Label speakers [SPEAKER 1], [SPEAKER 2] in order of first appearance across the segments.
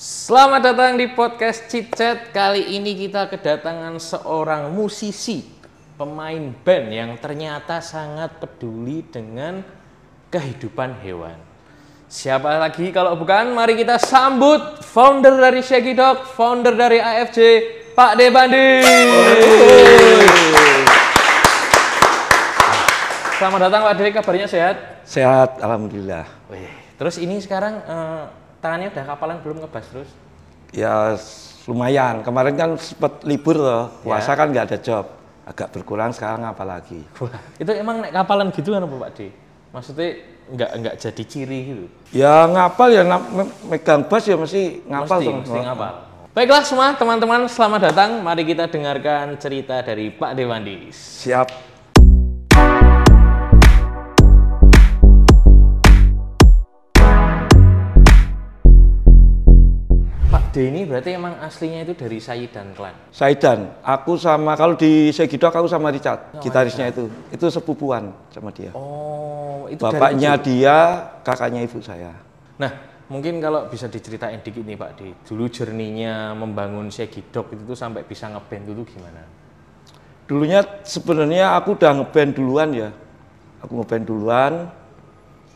[SPEAKER 1] Selamat datang di podcast Chit Chat. Kali ini kita kedatangan seorang musisi, pemain band yang ternyata sangat peduli dengan kehidupan hewan. Siapa lagi kalau bukan, mari kita sambut founder dari Shaggy Dog, founder dari AFJ, Pak De Bandi. Selamat datang Pak De, kabarnya sehat?
[SPEAKER 2] Sehat, alhamdulillah.
[SPEAKER 1] Terus ini sekarang tangannya udah kapalan belum ngebas terus?
[SPEAKER 2] Ya lumayan, kemarin kan sempat libur loh, puasa kan nggak ada job. Agak berkurang sekarang apalagi.
[SPEAKER 1] Wah, itu emang naik kapalan gitu kan Pak De? Maksudnya nggak jadi ciri gitu?
[SPEAKER 2] Ya ngapal ya, megang bass ya mesti ngapal.
[SPEAKER 1] Mesti ngapal. Baiklah semua teman-teman, selamat datang. Mari kita dengarkan cerita dari Pak De Bandi.
[SPEAKER 2] Siap.
[SPEAKER 1] D ini berarti emang aslinya itu dari Saidan Clan?
[SPEAKER 2] Saidan, aku sama, kalau di Shaggy Dog aku sama Richard, gitarisnya itu sepupuan sama dia.
[SPEAKER 1] Oh, itu
[SPEAKER 2] bapaknya dia, kakaknya ibu saya.
[SPEAKER 1] Nah, mungkin kalau bisa diceritain dikit nih Pak D, dulu journey-nya membangun Shaggy Dog itu sampai bisa ngeband itu gimana?
[SPEAKER 2] Dulunya sebenarnya aku udah ngeband duluan ya, aku ngeband duluan,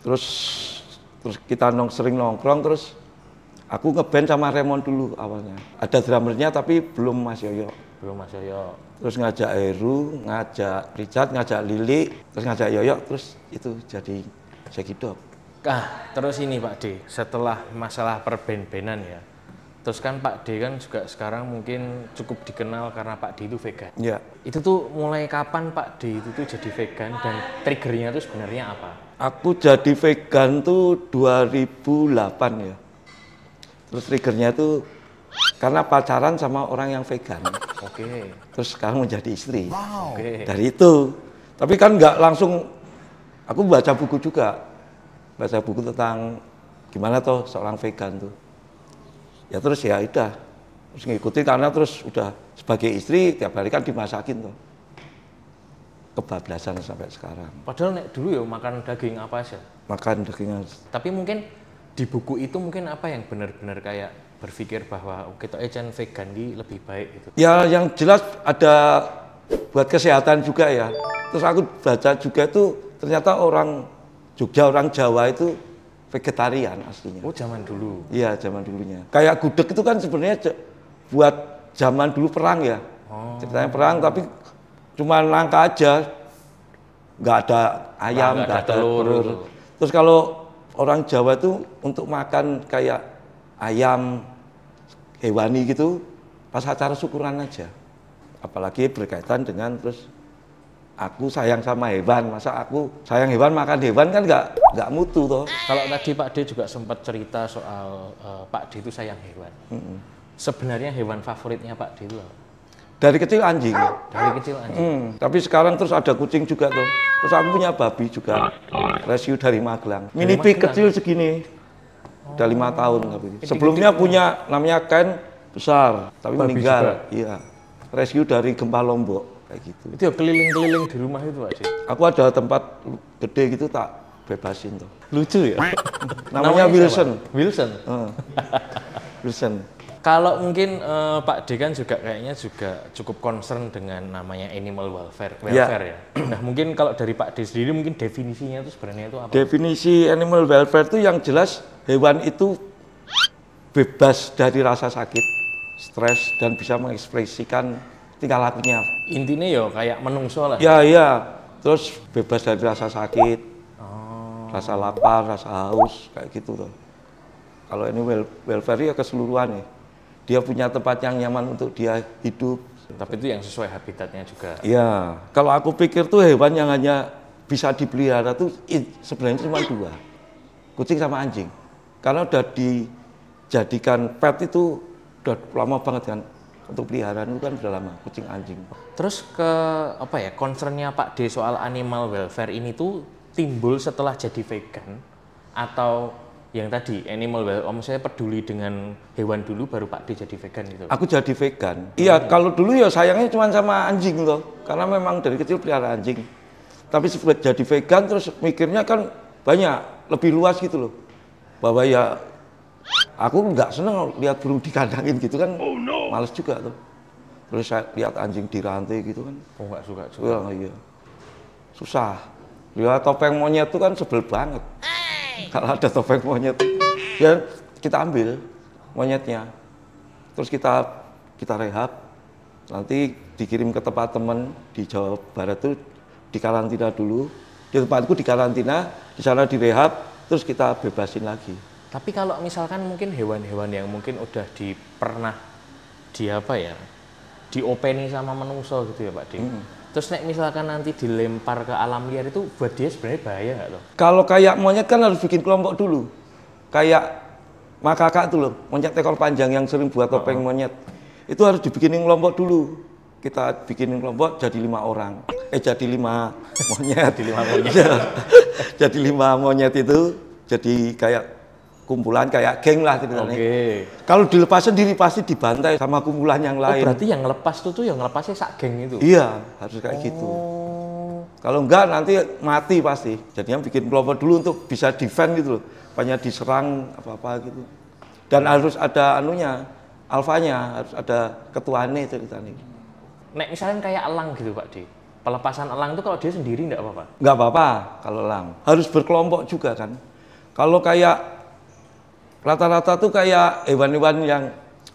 [SPEAKER 2] terus kita sering nongkrong, terus aku ngeband sama Raymond dulu awalnya. Ada drummernya tapi belum Mas Yoyo.
[SPEAKER 1] Belum Mas Yoyo.
[SPEAKER 2] Terus ngajak Heru, ngajak Richard, ngajak Lili, terus ngajak Yoyo, terus itu jadi Shaggy Dog.
[SPEAKER 1] Terus ini Pak D, setelah masalah perband-bandan ya, terus kan Pak D kan juga sekarang mungkin cukup dikenal karena Pak D itu vegan.
[SPEAKER 2] Iya.
[SPEAKER 1] Itu tuh mulai kapan Pak D itu tuh jadi vegan dan triggernya tuh sebenarnya apa?
[SPEAKER 2] Aku jadi vegan tuh 2008 ya. Terus triggernya itu karena pacaran sama orang yang vegan.
[SPEAKER 1] Oke.
[SPEAKER 2] Terus sekarang menjadi istri.
[SPEAKER 1] Wow. Oke.
[SPEAKER 2] Dari itu. Tapi kan nggak langsung, aku baca buku juga. Baca buku tentang gimana toh seorang vegan tuh. Ya terus ya udah. Terus ngikutin karena terus udah sebagai istri tiap hari kan dimasakin tuh. Kebablasan sampai sekarang.
[SPEAKER 1] Padahal dulu ya makan daging apa aja?
[SPEAKER 2] Makan daging.
[SPEAKER 1] Tapi mungkin di buku itu mungkin apa yang benar-benar kayak berpikir bahwa kita agent vegan ini lebih baik gitu?
[SPEAKER 2] Ya yang jelas ada buat kesehatan juga ya. Terus aku baca juga itu ternyata orang Jogja, orang Jawa itu vegetarian aslinya.
[SPEAKER 1] Oh zaman dulu?
[SPEAKER 2] Iya zaman dulunya. Kayak gudeg itu kan sebenarnya buat zaman dulu perang ya. Oh. Ceritanya perang tapi cuma langka aja. Nggak ada ayam, nggak ada telur. Terus kalau orang Jawa itu untuk makan kayak ayam hewani gitu pas acara syukuran aja. Apalagi berkaitan dengan terus aku sayang sama hewan, masa aku sayang hewan makan hewan kan nggak mutu toh.
[SPEAKER 1] Kalau tadi Pak D juga sempat cerita soal Pak D itu sayang hewan. Sebenarnya hewan favoritnya Pak D itu apa?
[SPEAKER 2] Dari kecil anjing.
[SPEAKER 1] Dari kecil anjing.
[SPEAKER 2] Tapi sekarang terus ada kucing juga tuh. Terus aku punya babi juga. Rescue dari Magelang. Mini pig kecil segini. Udah 5 tahun tapi. Sebelumnya punya namanya Ken besar, tapi babi meninggal. Iya. Rescue dari gempa Lombok kayak gitu.
[SPEAKER 1] Itu ya keliling-keliling di rumah itu Pak D.
[SPEAKER 2] Aku ada tempat gede gitu tak bebasin tuh.
[SPEAKER 1] Lucu ya?
[SPEAKER 2] Namanya Wilson.
[SPEAKER 1] Wilson.
[SPEAKER 2] Wilson.
[SPEAKER 1] Kalau mungkin Pak D kan juga kayaknya juga cukup concern dengan namanya animal welfare ya. Nah mungkin kalau dari Pak D sendiri mungkin definisinya itu sebenarnya itu apa? Definisi
[SPEAKER 2] animal welfare itu yang jelas hewan itu bebas dari rasa sakit, stres dan bisa mengekspresikan tingkah lakunya.
[SPEAKER 1] Intinya ya kayak menungso lah.
[SPEAKER 2] Iya. Terus bebas dari rasa sakit, rasa lapar, rasa haus kayak gitu tuh. Kalau ini welfare ya keseluruhan ya. Dia punya tempat yang nyaman untuk dia hidup.
[SPEAKER 1] Tapi itu yang sesuai habitatnya juga.
[SPEAKER 2] Iya. Kalau aku pikir tuh hewan yang hanya bisa dipelihara tuh sebenarnya cuma 2. Kucing sama anjing. Karena udah dijadikan pet itu udah lama banget kan. Untuk peliharaan itu kan udah lama, kucing anjing.
[SPEAKER 1] Terus ke apa ya, concernnya Pak D soal animal welfare ini tuh timbul setelah jadi vegan atau yang tadi animal welfare, saya peduli dengan hewan dulu baru Pak D jadi vegan gitu?
[SPEAKER 2] Aku jadi vegan. Iya, kalau dulu ya sayangnya cuma sama anjing loh, karena memang dari kecil pelihara anjing. Tapi sebelum jadi vegan terus mikirnya kan banyak, lebih luas gitu loh. Bahwa ya Aku nggak seneng lihat burung dikandangin gitu kan, males juga tuh. Terus saya lihat anjing dirantai gitu kan.
[SPEAKER 1] Oh nggak suka juga.
[SPEAKER 2] Iya, susah. Lihat topeng monyet tuh kan sebel banget. Kalau ada topeng monyet, ya kita ambil monyetnya, terus kita rehab, nanti dikirim ke tempat teman di Jawa Barat tuh dikarantina dulu. Di tempatku dikarantina, di sana direhab, terus kita bebasin lagi.
[SPEAKER 1] Tapi kalau misalkan mungkin hewan-hewan yang mungkin udah pernah diopeni sama menungso gitu ya Pak D. Terus nek misalkan nanti dilempar ke alam liar itu buat dia sebenarnya bahaya nggak loh?
[SPEAKER 2] Kalau kayak monyet kan harus bikin kelompok dulu. Kayak makaka tuh loh, monyet ekor panjang yang sering buat topeng monyet. Itu harus dibikinin kelompok dulu. Kita bikinin kelompok jadi 5 orang. Jadi 5 monyet. Jadi 5 monyet. Jadi 5 monyet itu jadi kayak kumpulan kayak geng lah gitu. Kalau dilepas sendiri pasti dibantai sama kumpulan yang lain.
[SPEAKER 1] Oh, berarti yang ngelepas tuh yang ngelepasnya sak geng itu?
[SPEAKER 2] Iya, harus kayak gitu. Kalau enggak nanti mati pasti. Jadinya bikin kelompok dulu untuk bisa defend gitu loh. Banyak diserang apa-apa gitu. Dan harus ada anunya, alfanya, harus ada ketuanya ceritanya.
[SPEAKER 1] Nek misalnya kayak elang gitu Pak D. Pelepasan elang itu kalau dia sendiri enggak apa-apa?
[SPEAKER 2] Enggak apa-apa kalau elang. Harus berkelompok juga kan. Kalau kayak rata-rata tuh kayak hewan-hewan yang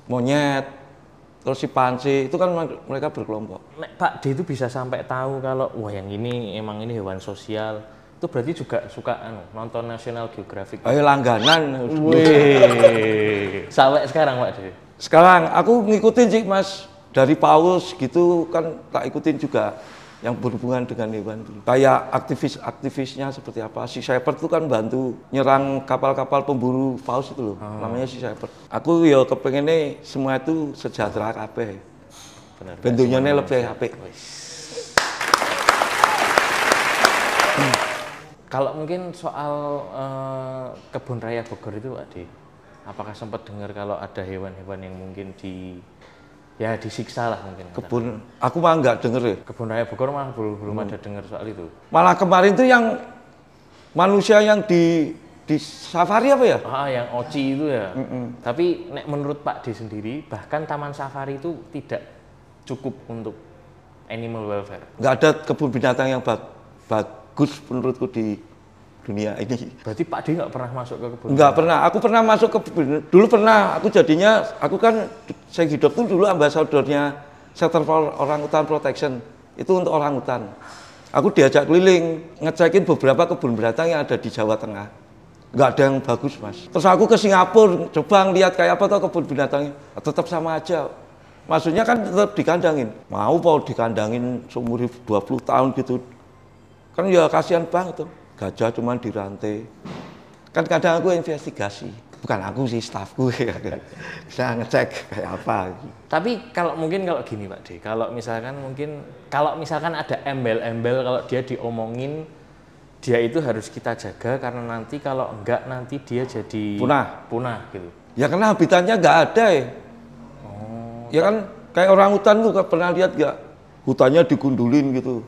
[SPEAKER 2] monyet, terus simpanse, itu kan mereka berkelompok.
[SPEAKER 1] Nek Pak D itu bisa sampai tahu kalau wah yang ini emang ini hewan sosial, itu berarti juga suka nonton National Geographic.
[SPEAKER 2] Ayo langganan.
[SPEAKER 1] Wih. Sampai sekarang Pak D?
[SPEAKER 2] Sekarang aku ngikutin sih Mas, dari paus gitu kan tak ikutin juga. Yang berhubungan dengan hewan dulu. Kayak aktivisnya seperti apa. Sea Shepherd itu kan bantu nyerang kapal-kapal pemburu paus itu loh. Namanya Sea Shepherd. Aku ya kepengennya semua itu sejahtera kabeh. Bentuknya lebih apik.
[SPEAKER 1] Kalau mungkin soal kebun raya Bogor itu Pak D, apakah sempat dengar kalau ada hewan-hewan yang mungkin disiksa lah mungkin.
[SPEAKER 2] Kebun, aku mah nggak denger ya.
[SPEAKER 1] Kebun raya Bogor mah belum ada dengar soal itu.
[SPEAKER 2] Malah kemarin tuh yang manusia yang di safari apa ya?
[SPEAKER 1] Yang Oci itu ya. Tapi menurut Pak D sendiri, bahkan taman safari itu tidak cukup untuk animal welfare.
[SPEAKER 2] Nggak ada kebun binatang yang bagus menurutku di dunia ini.
[SPEAKER 1] Berarti Pak D nggak pernah masuk ke kebun?
[SPEAKER 2] Nggak pernah. Aku pernah masuk ke kebun. Dulu pernah. Aku kan saya hidup tuh dulu ambasadornya Center for Orangutan Protection. Itu untuk orangutan. Aku diajak keliling ngecekin beberapa kebun binatang yang ada di Jawa Tengah. Nggak ada yang bagus Mas. Terus aku ke Singapura coba ngeliat kayak apa tuh kebun binatangnya. Tetap sama aja. Maksudnya kan tetap dikandangin. Mau dikandangin seumur 20 tahun gitu. Kan ya kasihan banget tuh. Gajah cuma dirantai. Kan kadang aku investigasi. Bukan aku sih, stafku. Saya ngecek kayak apa.
[SPEAKER 1] Tapi kalau gini Pak D, kalau misalkan ada embel-embel kalau dia diomongin, dia itu harus kita jaga karena nanti kalau enggak nanti dia jadi punah gitu.
[SPEAKER 2] Ya karena habitatnya nggak ada ya. Ya kan kayak orang hutan tuh pernah lihat nggak? Hutannya digundulin gitu.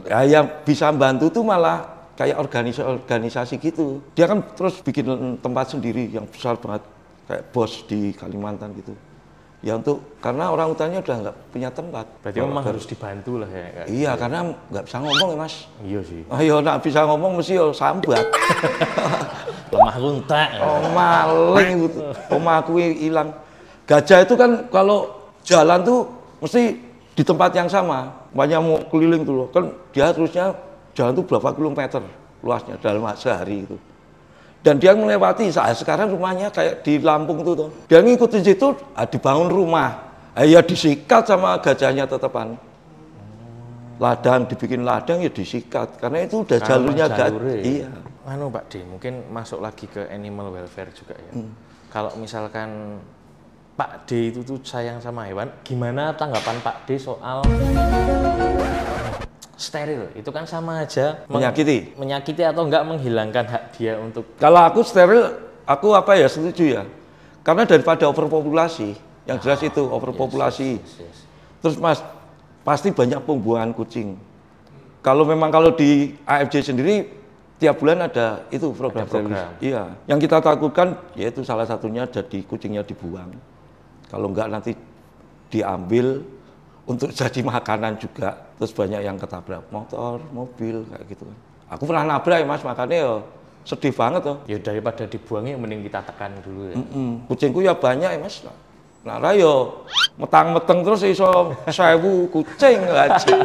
[SPEAKER 2] Yang bisa bantu tuh malah kayak organisasi gitu. Dia kan terus bikin tempat sendiri yang besar banget, kayak BOS di Kalimantan gitu. Ya karena orang hutannya udah nggak punya tempat.
[SPEAKER 1] Berarti memang harus dibantu lah ya.
[SPEAKER 2] Iya, karena nggak bisa ngomong ya Mas.
[SPEAKER 1] Iya sih.
[SPEAKER 2] Ayo nak bisa ngomong mesti sambat.
[SPEAKER 1] Lemah luntak.
[SPEAKER 2] Oh maling gitu. Aku hilang. Gajah itu kan kalau jalan tuh mesti di tempat yang sama, banyak mau keliling tuh loh. Kan dia terusnya jalan tuh berapa kilometer luasnya dalam sehari itu. Dan dia melewati sekarang rumahnya kayak di Lampung tuh. Dia ngikutin situ, dibangun rumah. Ya disikat sama gajahnya tetepan. Ladang dibikin ladang ya disikat karena itu udah jalurnya gajah. Iya.
[SPEAKER 1] Pak D, mungkin masuk lagi ke animal welfare juga ya. Kalau misalkan Pak D itu tuh sayang sama hewan, gimana tanggapan Pak D soal steril? Itu kan sama aja menyakiti atau enggak menghilangkan hak dia untuk.
[SPEAKER 2] Kalau aku steril, aku setuju ya. Karena daripada overpopulasi, yang jelas itu overpopulasi. Yes. Terus Mas, pasti banyak pembuangan kucing. Kalau di AFJ sendiri tiap bulan ada itu program. Iya, yang kita takutkan yaitu salah satunya jadi kucingnya dibuang. Kalau enggak nanti diambil untuk jadi makanan juga, terus banyak yang ketabrak motor, mobil kayak gitu. Aku pernah nabrak ya Mas, makanya ya sedih banget tuh.
[SPEAKER 1] Ya daripada dibuangnya mending kita tekan dulu ya.
[SPEAKER 2] Kucingku ya banyak ya Mas. Nah, yo metang-meteng terus iso 1000 kucing aja.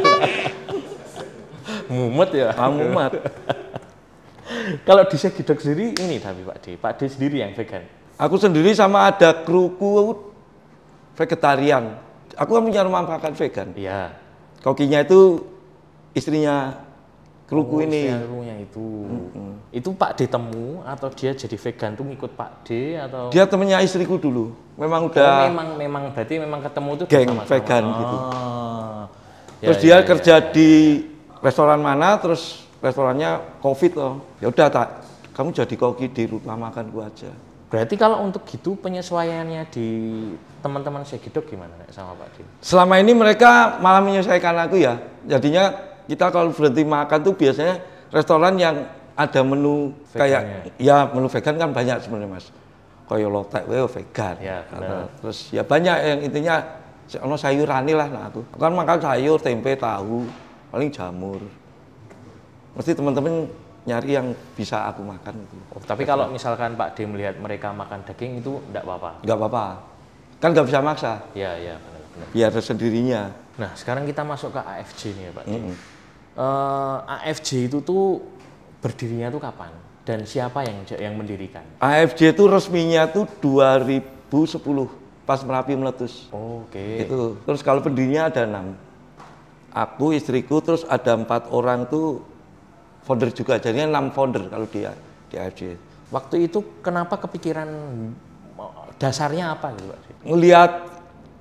[SPEAKER 1] Mumet ya.
[SPEAKER 2] Mumet.
[SPEAKER 1] Kalau di Segidok sendiri ini tapi Pak D sendiri yang vegan.
[SPEAKER 2] Aku sendiri sama ada kruku vegetarian. Aku kan punya rumah makan vegan.
[SPEAKER 1] Iya.
[SPEAKER 2] Kokinya itu istrinya kruku ini.
[SPEAKER 1] Krukunya itu. Itu Pak D temu atau dia jadi vegan tuh ngikut Pak D atau?
[SPEAKER 2] Dia temennya istriku dulu. Memang udah.
[SPEAKER 1] Memang berarti memang ketemu tuh
[SPEAKER 2] geng
[SPEAKER 1] sama-sama.
[SPEAKER 2] vegan gitu.
[SPEAKER 1] Ya,
[SPEAKER 2] terus dia kerja di restoran mana, terus restorannya COVID loh. Ya udah kamu jadi koki di rumah makanku aja.
[SPEAKER 1] Berarti kalau untuk gitu penyesuaiannya di teman-teman Segidok gimana sama Pak D?
[SPEAKER 2] Selama ini mereka malah menyesuaikan aku ya. Jadinya kita kalau berhenti makan tuh biasanya restoran yang ada menu vegannya. Kayak ya menu vegan kan banyak sebenarnya Mas. Kayak lotek vegan.
[SPEAKER 1] Ya,
[SPEAKER 2] terus ya banyak yang intinya ono sayurane lah nah aku. Kan makan sayur, tempe, tahu, paling jamur. Mesti teman-teman nyari yang bisa aku makan itu.
[SPEAKER 1] Tapi kalau misalkan Pak D melihat mereka makan daging itu enggak apa-apa?
[SPEAKER 2] Enggak apa-apa. Kan nggak bisa maksa.
[SPEAKER 1] Iya, benar.
[SPEAKER 2] Biar sendirinya.
[SPEAKER 1] Nah, sekarang kita masuk ke AFJ nih ya Pak D. AFJ itu tuh berdirinya tuh kapan? Dan siapa yang mendirikan?
[SPEAKER 2] AFJ itu resminya tuh 2010 pas Merapi meletus.
[SPEAKER 1] Oke.
[SPEAKER 2] Itu. Terus kalau pendirinya ada 6. Aku, istriku, terus ada 4 orang tuh founder juga, jadinya 6 founder kalau dia di AFJ.
[SPEAKER 1] Waktu itu kenapa kepikiran dasarnya apa gitu Pak?
[SPEAKER 2] Ngelihat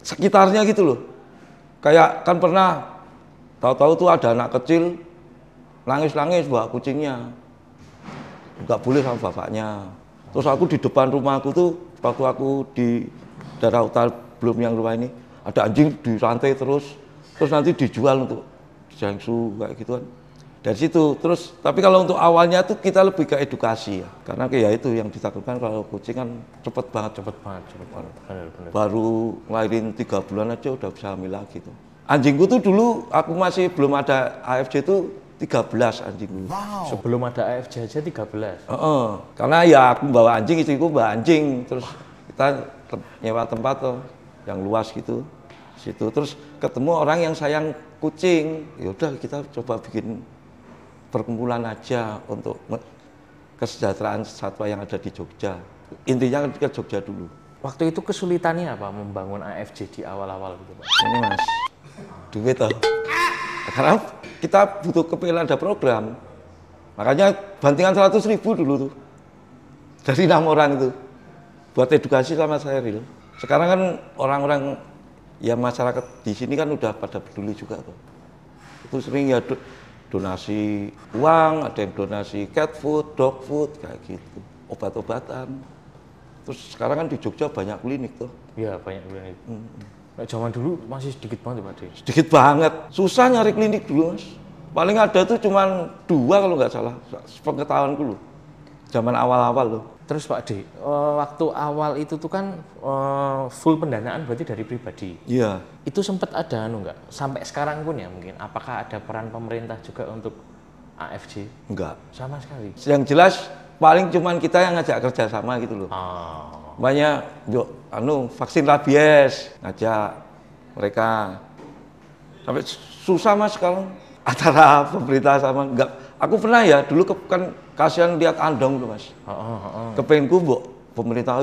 [SPEAKER 2] sekitarnya gitu loh. Kayak kan pernah tahu-tahu tuh ada anak kecil nangis-nangis bawa kucingnya. Enggak boleh sama bapaknya. Terus aku di depan rumahku tuh waktu aku di daerah utara belum yang rumah ini ada anjing dirantai terus nanti dijual untuk jangsu kayak gitu kan. Dari situ terus tapi kalau untuk awalnya tuh kita lebih ke edukasi ya karena kayak itu yang ditakutkan kalau kucing kan cepet banget.
[SPEAKER 1] Benar.
[SPEAKER 2] Baru ngelahirin 3 bulan aja udah bisa hamil lagi tuh. Anjingku tuh dulu aku masih belum ada AFJ tuh 13 anjingku.
[SPEAKER 1] Wow. Sebelum ada AFJ aja 13.
[SPEAKER 2] Karena ya aku bawa anjing, istriku bawa anjing, terus kita nyewa tempat tuh yang luas gitu. Situ terus ketemu orang yang sayang kucing. Ya udah kita coba bikin perkumpulan aja untuk kesejahteraan satwa yang ada di Jogja. Intinya kan ke Jogja dulu.
[SPEAKER 1] Waktu itu kesulitannya apa membangun AFJ di awal-awal gitu Pak?
[SPEAKER 2] Ini Mas, duit toh. Karena kita butuh kepengen ada program. Makanya bantingan 100.000 dulu tuh. Dari 6 orang itu. Buat edukasi sama saya real. Sekarang kan orang-orang ya masyarakat di sini kan udah pada peduli juga tuh. Itu sering ya donasi uang, ada yang donasi cat food, dog food, kayak gitu, obat-obatan. Terus sekarang kan di Jogja banyak klinik tuh.
[SPEAKER 1] Iya banyak klinik. Nah, zaman dulu masih sedikit banget Pak D.
[SPEAKER 2] Sedikit banget, susah nyari klinik dulu Mas. Paling ada tuh cuman 2 kalau nggak salah, sepengetahuanku loh. Zaman awal-awal loh.
[SPEAKER 1] Terus Pak D, waktu awal itu tuh kan full pendanaan berarti dari pribadi.
[SPEAKER 2] Iya.
[SPEAKER 1] Itu sempat ada nggak? Sampai sekarang pun ya mungkin. Apakah ada peran pemerintah juga untuk AFJ?
[SPEAKER 2] Enggak.
[SPEAKER 1] Sama sekali.
[SPEAKER 2] Yang jelas paling cuman kita yang ngajak kerja sama gitu loh. Banyak vaksin rabies ngajak mereka. Sampai susah Mas sekarang antara pemerintah sama enggak. Aku pernah ya dulu kan kasihan lihat andong tuh Mas. Kepengenku pemerintah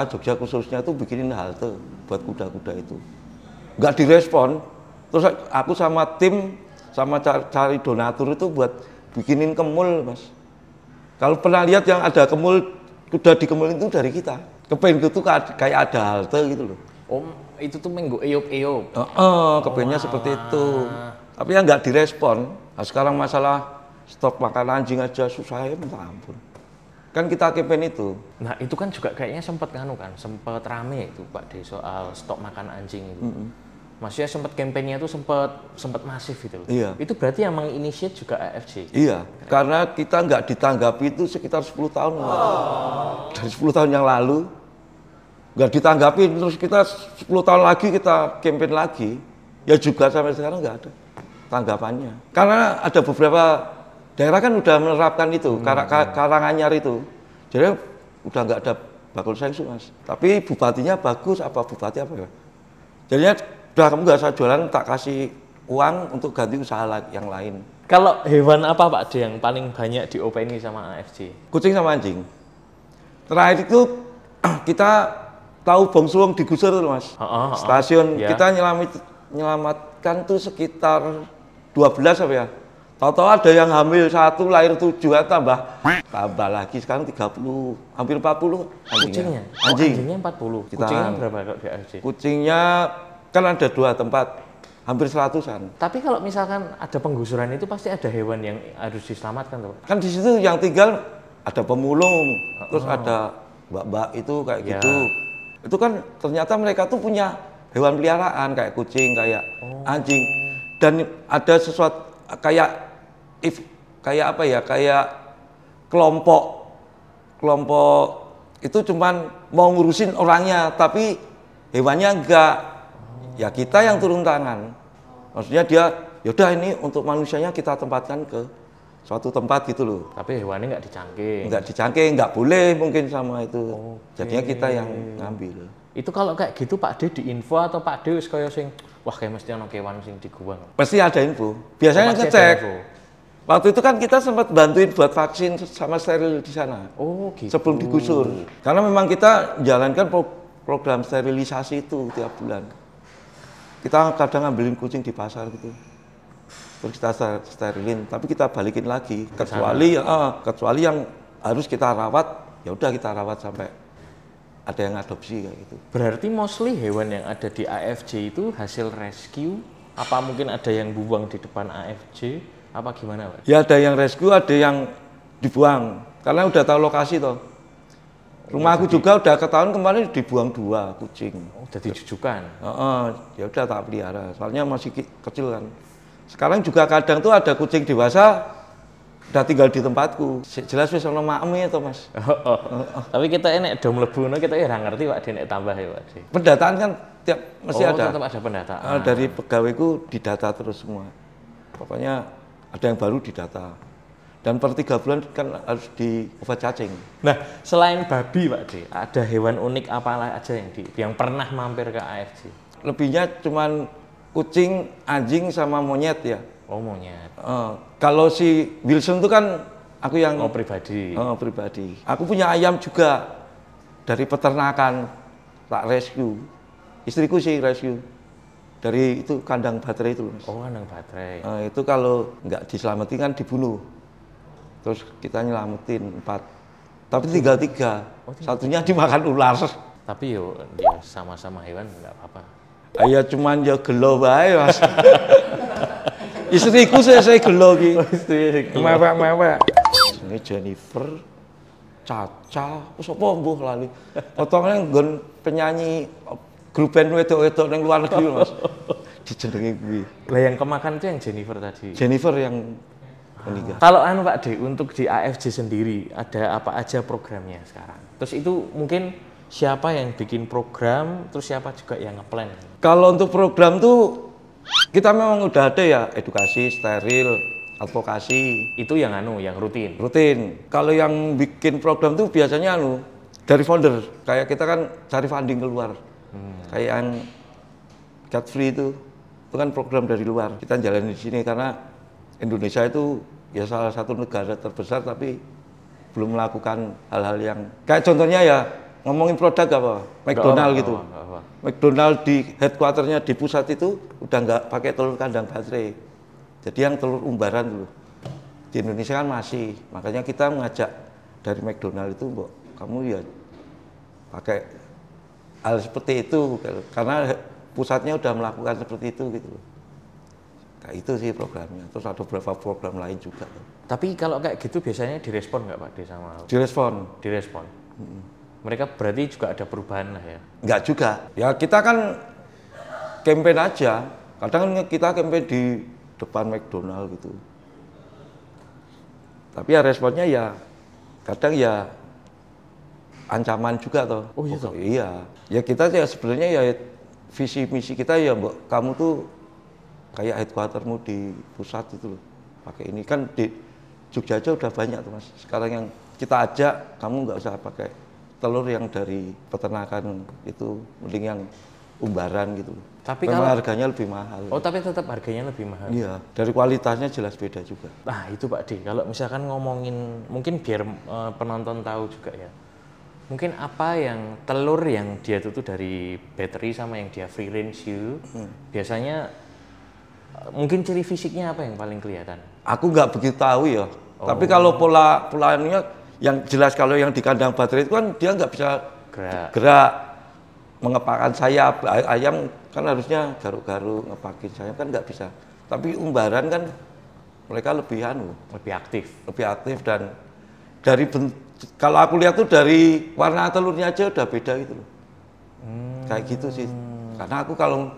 [SPEAKER 2] Jogja khususnya tuh bikinin halte buat kuda-kuda itu. Nggak direspon. Terus aku sama tim sama cari donatur itu buat bikinin kemul Mas. Kalau pernah lihat yang ada kemul kuda di kemul itu dari kita. Kepengenku tuh kayak ada halte gitu loh.
[SPEAKER 1] Itu tuh menggo eyop-eyop.
[SPEAKER 2] Kepengennya seperti itu. Tapi yang nggak direspon. Nah, sekarang masalah stok makan anjing aja susah ya minta ampun. Kan kita kepen itu.
[SPEAKER 1] Nah itu kan juga kayaknya sempat rame itu Pak D soal stok makan anjing itu. Maksudnya sempat kampanye itu sempat masif gitu loh.
[SPEAKER 2] Iya.
[SPEAKER 1] Itu berarti yang menginisiat juga AFC.
[SPEAKER 2] Iya, karena kita nggak ditanggapi itu sekitar 10 tahun. Dari 10 tahun yang lalu nggak ditanggapi, terus kita 10 tahun lagi kita campaign lagi, ya juga sampai sekarang nggak ada tanggapannya. Karena ada beberapa daerah kan udah menerapkan itu, Karanganyar itu, jadi udah nggak ada bakul sensu mas. Tapi bupatinya bagus, apa bupati apa ya? Jadinya udah kamu nggak usah jualan, tak kasih uang untuk ganti usaha yang lain.
[SPEAKER 1] Kalau hewan apa Pak D yang paling banyak diopeni sama AFC?
[SPEAKER 2] Kucing sama anjing. Terakhir itu kita tahu Bongsuwong digusur tuh mas. Stasiun
[SPEAKER 1] ya.
[SPEAKER 2] kita nyelamatkan tuh sekitar 12 apa ya. Tahu-tahu ada yang hamil 1, lahir 7, tambah lagi sekarang 30, hampir 40
[SPEAKER 1] kucingnya. Anjingnya 40. Kucingnya berapa kalau di AFC?
[SPEAKER 2] Kucingnya kan ada 2 tempat, hampir 100-an.
[SPEAKER 1] Tapi kalau misalkan ada penggusuran itu pasti ada hewan yang harus diselamatkan tuh.
[SPEAKER 2] Kan di situ yang tinggal ada pemulung, terus ada mbak-mbak itu kayak gitu. Itu kan ternyata mereka tuh punya hewan peliharaan kayak kucing, kayak anjing. Dan ada sesuatu kayak apa ya? Kayak kelompok itu cuman mau ngurusin orangnya, tapi hewannya enggak. Ya kita yang turun tangan. Maksudnya dia, yaudah ini untuk manusianya kita tempatkan ke suatu tempat gitu loh.
[SPEAKER 1] Tapi hewannya nggak dicangking.
[SPEAKER 2] Nggak dicangking, nggak boleh mungkin sama itu. Jadinya kita yang ngambil.
[SPEAKER 1] Itu kalau kayak gitu Pak D diinfo atau Pak D wis kaya sing wah kayak mesti ono kewan sing dibuang.
[SPEAKER 2] Pasti ada info. Biasanya ngecek. Waktu itu kan kita sempat bantuin buat vaksin sama steril di sana.
[SPEAKER 1] Oh gitu.
[SPEAKER 2] Sebelum digusur. Karena memang kita jalankan program sterilisasi itu tiap bulan. Kita kadang ngambilin kucing di pasar gitu. Terus kita sterilin, tapi kita balikin lagi. Kecuali yang harus kita rawat, ya udah kita rawat sampai ada yang adopsi kayak gitu.
[SPEAKER 1] Berarti mostly hewan yang ada di AFC itu hasil rescue? Apa mungkin ada yang buang di depan AFC? Apa gimana Pak?
[SPEAKER 2] Ya ada yang rescue, ada yang dibuang. Karena udah tahu lokasi toh. Rumah aku juga udah ketahuan kemarin dibuang 2 kucing.
[SPEAKER 1] Oh, udah dijujukan?
[SPEAKER 2] Ya udah tak pelihara, soalnya masih kecil kan. Sekarang juga kadang tuh ada kucing dewasa udah tinggal di tempatku. Jelas wis ono makme to, Mas.
[SPEAKER 1] Tapi kita enek do mlebune kita ya ora ngerti Pak Denek tambah ya Pak.
[SPEAKER 2] Pendataan kan tiap mesti ada.
[SPEAKER 1] Tetap ada pendataan.
[SPEAKER 2] Dari pegawaiku didata terus semua. Pokoknya ada yang baru didata. Dan per 3 bulan kan harus di obat cacing.
[SPEAKER 1] Nah, selain babi Pak D, ada hewan unik apa aja yang pernah mampir ke AFC?
[SPEAKER 2] Lebihnya cuman kucing, anjing sama monyet ya.
[SPEAKER 1] Oh monyet.
[SPEAKER 2] Kalau si Wilson itu kan aku yang
[SPEAKER 1] pribadi.
[SPEAKER 2] Pribadi. Aku punya ayam juga dari peternakan, tak rescue. Istriku sih rescue dari itu kandang baterai itu.
[SPEAKER 1] Oh kandang baterai.
[SPEAKER 2] Itu kalau nggak diselamatin kan dibunuh. Terus kita nyelamatin 4, tapi tinggal 3. Satunya dimakan ular.
[SPEAKER 1] Tapi yo dia sama-sama hewan nggak apa-apa.
[SPEAKER 2] Ya cuman ya gelo bae Mas. Istriku saya gelo ki. Mewek-mewek. Ini Jennifer, Caca, sapa mbuh lali. Potongane nggon penyanyi grup band wedok-wedok ning luar negeri Mas. Dijenengi kuwi.
[SPEAKER 1] Lah yang kemakan itu yang Jennifer tadi.
[SPEAKER 2] Jennifer yang meninggal.
[SPEAKER 1] Kalau Pak D untuk di AFC sendiri ada apa aja programnya sekarang? Terus itu mungkin siapa yang bikin program, terus siapa juga yang ngeplan?
[SPEAKER 2] Kalau untuk program tuh kita memang udah ada ya, edukasi, steril, advokasi.
[SPEAKER 1] Itu yang yang rutin?
[SPEAKER 2] Rutin. Kalau yang bikin program tuh biasanya dari founder. Kayak kita kan cari funding keluar. Kayak yang Cat Free itu kan program dari luar. Kita jalanin di sini karena Indonesia itu ya salah satu negara terbesar tapi belum melakukan hal-hal yang kayak contohnya ya ngomongin produk apa McDonald gitu. McDonald di headquarternya di pusat itu udah nggak pakai telur kandang baterai. Jadi yang telur umbaran dulu. Di Indonesia kan masih. Makanya kita mengajak dari McDonald itu, Mbok, kamu ya pakai hal seperti itu karena pusatnya udah melakukan seperti itu gitu. Kayak itu sih programnya. Terus ada beberapa program lain juga.
[SPEAKER 1] Tapi kalau kayak gitu biasanya direspon nggak Pak D sama? Direspon. Mereka berarti juga ada perubahan lah ya?
[SPEAKER 2] Nggak juga. Ya kita kan campaign aja. Kadang kan kita campaign di depan McDonald gitu. Tapi ya responnya ya kadang ya ancaman juga toh.
[SPEAKER 1] Oh iya toh?
[SPEAKER 2] Iya. Ya kita ya sebenarnya ya visi misi kita ya Mbak, kamu tuh kayak headquartermu di pusat itu loh. Pakai ini kan di Jogja aja udah banyak tuh Mas. Sekarang yang kita ajak kamu nggak usah pakai telur yang dari peternakan itu, mending yang umbaran gitu.
[SPEAKER 1] Tapi
[SPEAKER 2] memang
[SPEAKER 1] kalau
[SPEAKER 2] harganya lebih mahal.
[SPEAKER 1] Oh, tapi tetap harganya lebih mahal.
[SPEAKER 2] Iya, dari kualitasnya jelas beda juga.
[SPEAKER 1] Nah, itu Pak D, kalau misalkan ngomongin mungkin biar penonton tahu juga ya. Mungkin apa yang telur yang dia tuh dari battery sama yang dia free range itu biasanya mungkin ciri fisiknya apa yang paling kelihatan?
[SPEAKER 2] Aku nggak begitu tahu ya. Tapi kalau polanya yang jelas kalau yang di kandang baterai itu kan dia nggak bisa gerak mengepakkan sayap. Ayam kan harusnya garuk-garuk ngepakin sayap kan nggak bisa. Tapi umbaran kan mereka lebih lebih aktif dan dari kalau aku lihat tuh dari warna telurnya aja udah beda gitu loh. Kayak gitu sih. Karena aku kalau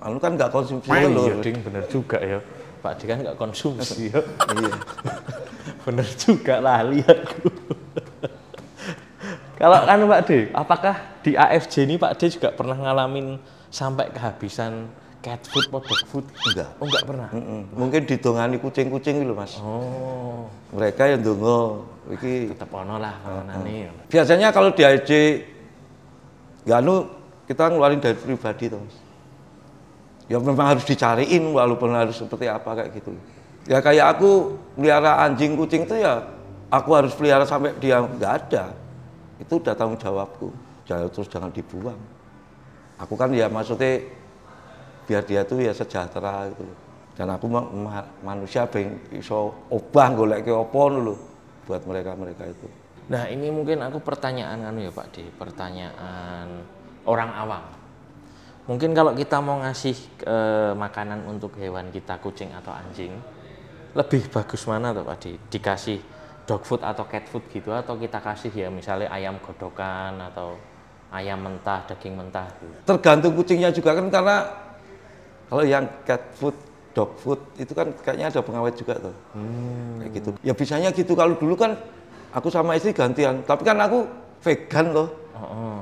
[SPEAKER 2] kan nggak konsumsi telur.
[SPEAKER 1] Iya, Ding, bener juga ya. Pak D kan nggak konsumsi ya. Iya. Bener juga lali aku. Kalau kan Pak D, apakah di AFJ ini Pak D juga pernah ngalamin sampai kehabisan cat food, dog food?
[SPEAKER 2] Enggak.
[SPEAKER 1] Oh, enggak pernah.
[SPEAKER 2] Mungkin ditongani kucing-kucing gitu Mas.
[SPEAKER 1] Oh.
[SPEAKER 2] Mereka yang dongo, iki
[SPEAKER 1] tetap ono lah panganane.
[SPEAKER 2] Biasanya kalau di AFJ kita ngeluarin dari pribadi toh Mas. Ya memang harus dicariin walaupun harus seperti apa kayak gitu. Ya kayak aku pelihara anjing kucing itu ya aku harus pelihara sampai dia nggak ada. Itu udah tanggung jawabku. Terus jangan dibuang. Aku kan ya maksudnya biar dia tuh ya sejahtera gitu. Dan aku manusia pengen iso obah golek ke opo lho buat mereka itu.
[SPEAKER 1] Nah, ini mungkin aku pertanyaan ya Pak D, pertanyaan orang awam. Mungkin kalau kita mau ngasih makanan untuk hewan kita, kucing atau anjing, lebih bagus mana tuh Pak D? Dikasih dog food atau cat food gitu, atau kita kasih ya misalnya ayam godokan atau ayam mentah, daging mentah gitu.
[SPEAKER 2] Tergantung kucingnya juga kan, karena kalau yang cat food, dog food itu kan kayaknya ada pengawet juga tuh. Kayak gitu. Ya bisanya gitu. Kalau dulu kan aku sama istri gantian, tapi kan aku vegan loh.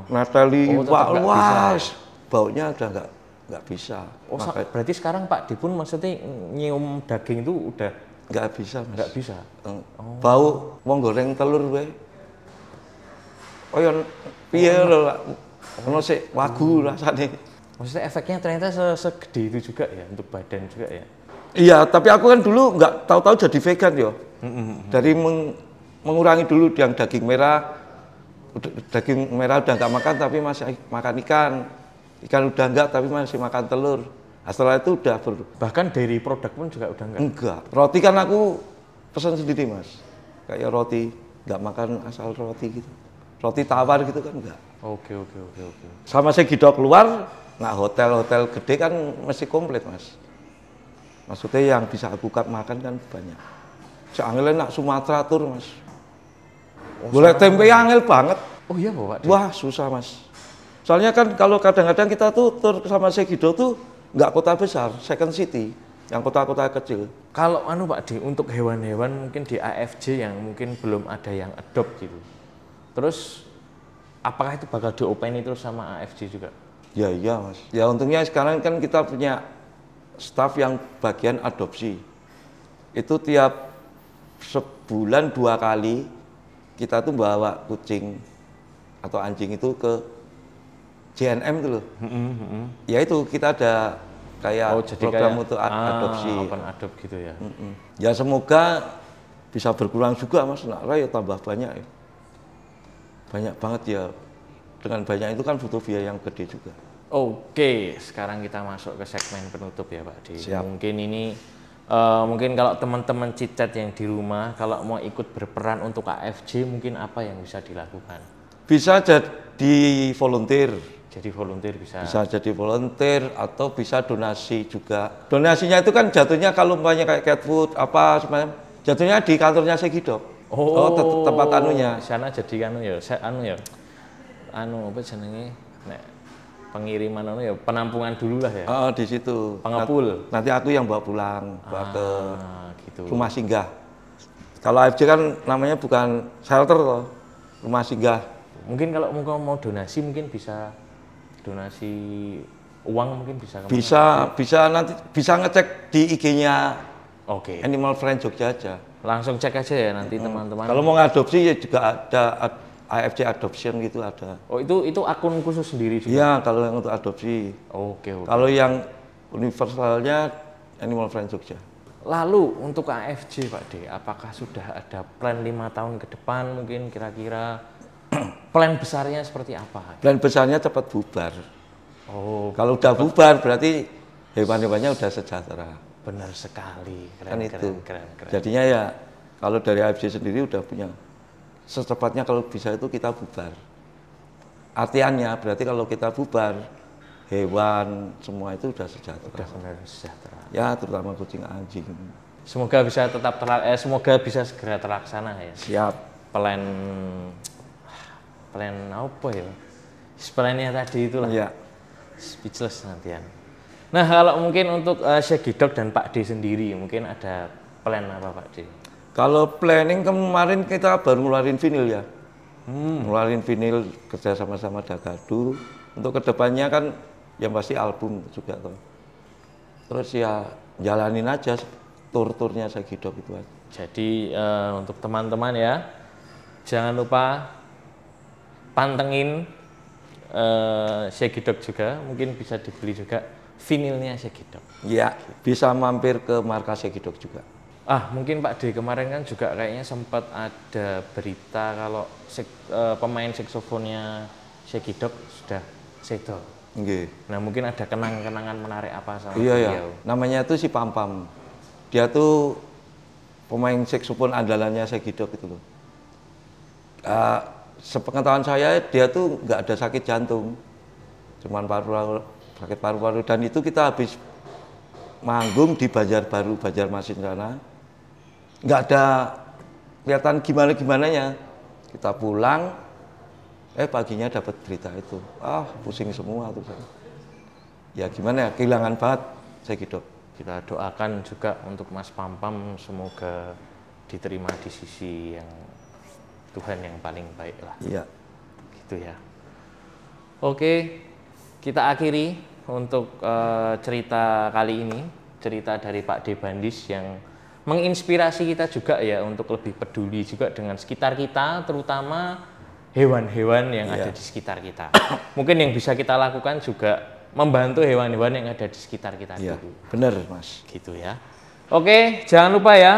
[SPEAKER 2] Natali wah, baunya udah nggak bisa.
[SPEAKER 1] Oh, berarti sekarang Pak D pun maksudnya nyium daging itu udah
[SPEAKER 2] nggak bisa, Mas.
[SPEAKER 1] Nggak bisa.
[SPEAKER 2] Bau wong goreng telur we. Oh ya piye lho, ono sik wagu rasane.
[SPEAKER 1] Maksudnya efeknya ternyata segede itu juga ya untuk badan juga ya.
[SPEAKER 2] Iya, tapi aku kan dulu nggak tahu-tahu jadi vegan yo. Dari mengurangi dulu yang daging merah udah nggak makan tapi masih makan ikan udah enggak tapi masih makan telur. Nah, setelah itu udah
[SPEAKER 1] bahkan dari produk pun juga udah enggak?
[SPEAKER 2] Enggak, roti kan aku pesan sendiri Mas, kayak roti nggak makan asal roti gitu, roti tawar gitu kan enggak.
[SPEAKER 1] Oke.
[SPEAKER 2] Sama saya gitu keluar, nah hotel gede kan mesti komplit Mas, maksudnya yang bisa aku makan kan banyak. Seangel nak Sumatera tur Mas. Boleh tempe angel banget.
[SPEAKER 1] Oh iya Pak?
[SPEAKER 2] Wah susah Mas. Soalnya kan kalau kadang-kadang kita tuh tur sama Segido tuh nggak kota besar, second city, yang kota-kota kecil.
[SPEAKER 1] Kalau Pak D, untuk hewan-hewan mungkin di AFJ yang mungkin belum ada yang adopt gitu. Terus apakah itu bakal diopeni terus sama AFJ juga?
[SPEAKER 2] Ya iya Mas. Ya untungnya sekarang kan kita punya staff yang bagian adopsi. Itu tiap sebulan 2 kali kita tuh bawa kucing atau anjing itu ke JNM itu loh. Ya itu kita ada kayak program untuk adopsi.
[SPEAKER 1] Open adopt gitu ya.
[SPEAKER 2] Ya semoga bisa berkurang juga Mas. Nah, ya tambah banyak ya. Banyak banget ya. Dengan banyak itu kan butuh biaya yang gede juga.
[SPEAKER 1] Oke, sekarang kita masuk ke segmen penutup ya Pak D.
[SPEAKER 2] Siap.
[SPEAKER 1] Mungkin ini mungkin kalau teman-teman Cicet yang di rumah kalau mau ikut berperan untuk AFJ mungkin apa yang bisa dilakukan?
[SPEAKER 2] Bisa jadi volunteer.
[SPEAKER 1] Jadi volunteer bisa.
[SPEAKER 2] Bisa jadi volunteer atau bisa donasi juga. Donasinya itu kan jatuhnya kalau umpamanya kayak cat food apa sebenarnya jatuhnya di kantornya Segido.
[SPEAKER 1] Tempat anunya. Di sana jadi apa jenenge? Nek pengiriman ya, penampungan dulu lah ya.
[SPEAKER 2] Di situ.
[SPEAKER 1] Pengepul.
[SPEAKER 2] Nanti aku yang bawa pulang, bawa ke
[SPEAKER 1] gitu.
[SPEAKER 2] rumah singgah. Kalau AFJ kan namanya bukan shelter loh, rumah singgah.
[SPEAKER 1] Mungkin kalau mau donasi mungkin bisa donasi uang mungkin bisa.
[SPEAKER 2] Bisa nanti bisa ngecek di IG-nya
[SPEAKER 1] Oke.
[SPEAKER 2] Animal Friend Jogja aja.
[SPEAKER 1] Langsung cek aja ya nanti teman-teman.
[SPEAKER 2] Kalau mau ngadopsi ya juga ada AFJ Adoption gitu ada.
[SPEAKER 1] Oh itu akun khusus sendiri juga?
[SPEAKER 2] Iya kalau yang untuk adopsi.
[SPEAKER 1] Oke.
[SPEAKER 2] Kalau yang universalnya Animal Friend Jogja.
[SPEAKER 1] Lalu untuk AFJ Pak D, apakah sudah ada plan 5 tahun ke depan mungkin kira-kira plan besarnya seperti apa?
[SPEAKER 2] Plan besarnya cepat bubar.
[SPEAKER 1] Oh,
[SPEAKER 2] kalau udah bubar berarti hewan-hewannya udah sejahtera.
[SPEAKER 1] Benar sekali. Keren,
[SPEAKER 2] Kan itu.
[SPEAKER 1] Keren.
[SPEAKER 2] Jadinya ya kalau dari AFJ sendiri udah punya secepatnya kalau bisa itu kita bubar. Artiannya berarti kalau kita bubar hewan semua itu udah sejahtera.
[SPEAKER 1] Udah benar sejahtera.
[SPEAKER 2] Ya terutama kucing anjing.
[SPEAKER 1] Semoga bisa tetap semoga bisa segera terlaksana ya.
[SPEAKER 2] Siap.
[SPEAKER 1] Plan apa ya? Plannya tadi itulah.
[SPEAKER 2] Ya.
[SPEAKER 1] Speechless nantian. Nah kalau mungkin untuk Shaggy Dog dan Pak D sendiri mungkin ada plan apa Pak D?
[SPEAKER 2] Kalau planning kemarin kita baru ngeluarin vinil ya. Ngeluarin vinil kerja sama-sama Dagadu. Untuk kedepannya kan yang pasti album juga tuh. Terus ya jalanin aja tur-turnya Shaggy Dog itu aja.
[SPEAKER 1] Jadi untuk teman-teman ya jangan lupa pantengin Shaggy Dog juga, mungkin bisa dibeli juga vinilnya Shaggy Dog.
[SPEAKER 2] Ya, bisa mampir ke markas Shaggy Dog juga.
[SPEAKER 1] Mungkin Pak D kemarin kan juga kayaknya sempat ada berita kalau pemain saksofonnya Shaggy Dog sudah sedo.
[SPEAKER 2] Nggih.
[SPEAKER 1] Nah mungkin ada kenang-kenangan menarik apa sama
[SPEAKER 2] Iya,
[SPEAKER 1] beliau?
[SPEAKER 2] Namanya tuh si Pam. Dia tuh pemain saksofon andalannya Shaggy Dog itu loh. Sepengetahuan saya dia tuh nggak ada sakit jantung, cuman sakit paru-paru, dan itu kita habis manggung di Banjarmasin sana, nggak ada kelihatan gimana-gimananya. Kita pulang, paginya dapat berita itu, pusing semua tuh saya. Ya gimana ya, kehilangan banget Shaggy Dog.
[SPEAKER 1] Kita doakan juga untuk Mas Pam semoga diterima di sisi yang Tuhan yang paling baik lah.
[SPEAKER 2] Iya.
[SPEAKER 1] Gitu ya. Oke, kita akhiri untuk cerita kali ini, cerita dari Pak D Bandis yang menginspirasi kita juga ya untuk lebih peduli juga dengan sekitar kita, terutama hewan-hewan yang ada di sekitar kita. Mungkin yang bisa kita lakukan juga membantu hewan-hewan yang ada di sekitar kita dulu.
[SPEAKER 2] Bener Mas.
[SPEAKER 1] Gitu ya. Oke, jangan lupa ya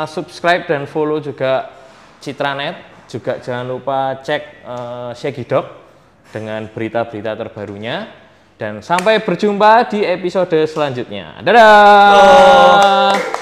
[SPEAKER 1] subscribe dan follow juga Citranet, juga jangan lupa cek Shaggy Dog dengan berita-berita terbarunya, dan sampai berjumpa di episode selanjutnya. Dadah.